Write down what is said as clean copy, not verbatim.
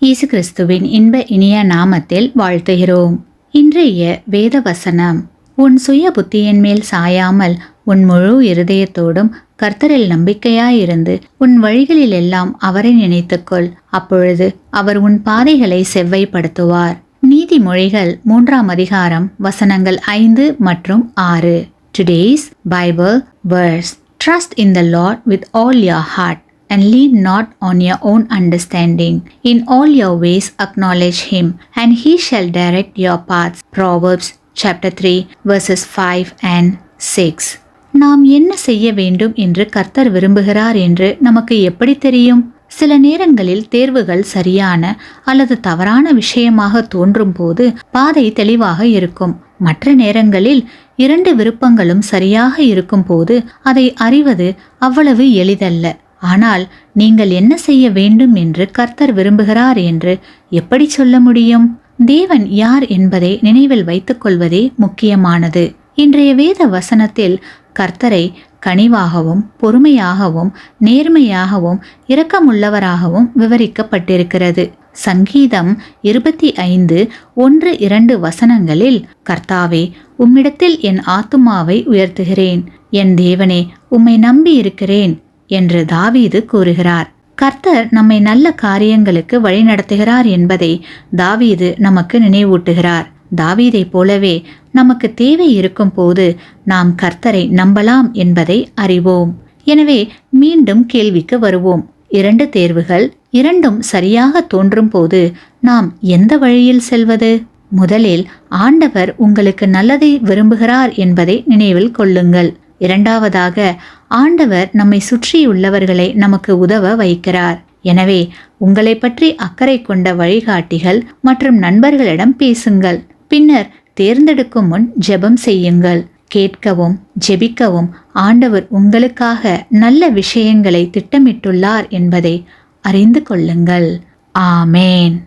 இயேசு கிறிஸ்துவின் இன்ப இனிய நாமத்தில் வாழ்த்துகிறோம். இன்றைய வேத வசனம், உன் சுய புத்தியின் மேல் சாயாமல் உன் முழு இருதயத்தோடும் கர்த்தரில் நம்பிக்கையாயிருந்து உன் வழிகளிலெல்லாம் அவரை நினைத்துக்கொள். அப்பொழுது அவர் உன் பாதைகளை செவ்வைப்படுத்துவார். நீதிமொழிகள் 3ஆம் அதிகாரம் வசனங்கள் 5 மற்றும் 6. Today's Bible verse. Trust in the Lord with all your heart and lean not on your own understanding. In all your ways acknowledge him, and he shall direct your paths. Proverbs chapter 3 verses 5 and 6. நாம் என்ன செய்ய வேண்டும் என்று கர்த்தர் விரும்புகிறார் என்று நமக்கு எப்படி தெரியும்? சில நேரங்களில் தேர்வுகள் சரியான அல்லது தவறான விஷயமாக தோன்றும் போது பாதை தெளிவாக இருக்கும். மற்ற நேரங்களில் 2 விருப்பங்களும் சரியாக இருக்கும் போது அதை அறிவது அவ்வளவு எளிதல்ல. ஆனால் நீங்கள் என்ன செய்ய வேண்டும் என்று கர்த்தர் விரும்புகிறார் என்று எப்படி சொல்ல முடியும்? தேவன் யார் என்பதை நினைவில் வைத்துக் கொள்வதே முக்கியமானது. இன்றைய வேத வசனத்தில் கர்த்தரை கனிவாகவும் பொறுமையாகவும் நேர்மையாகவும் இரக்கமுள்ளவராகவும் விவரிக்கப்பட்டிருக்கிறது. சங்கீதம் 25:1-2 வசனங்களில், கர்த்தாவே, உம்மிடத்தில் என் ஆத்துமாவை உயர்த்துகிறேன், என் தேவனே, உம்மை நம்பி இருக்கிறேன் என்று தாவீது கூறுகிறார். கர்த்தர் நம்மை நல்ல காரியங்களுக்கு வழிநடத்துகிறார் என்பதை தாவீது நமக்கு நினைவூட்டுகிறார். தாவீதை போலவே நமக்கு தேவை இருக்கும் போது நாம் கர்த்தரை நம்பலாம் என்பதை அறிவோம். எனவே மீண்டும் கேள்விக்கு வருவோம். 2 தேர்வுகள், 2ம் சரியாக தோன்றும் போது நாம் எந்த வழியில் செல்வது? முதலில் ஆண்டவர் உங்களுக்கு நல்லதை விரும்புகிறார் என்பதை நினைவில் கொள்ளுங்கள். இரண்டாவதாக, ஆண்டவர் நம்மை சுற்றியுள்ளவர்களை நமக்கு உதவ வைக்கிறார். எனவே உங்களை பற்றி அக்கறை கொண்ட வழிகாட்டிகள் மற்றும் நண்பர்களிடம் பேசுங்கள். பின்னர் தேர்ந்தெடுக்கும் முன் ஜெபம் செய்யுங்கள். கேட்கவும் ஜெபிக்கவும் ஆண்டவர் உங்களுக்காக நல்ல விஷயங்களை திட்டமிட்டுள்ளார் என்பதை அறிந்து கொள்ளுங்கள். ஆமேன்.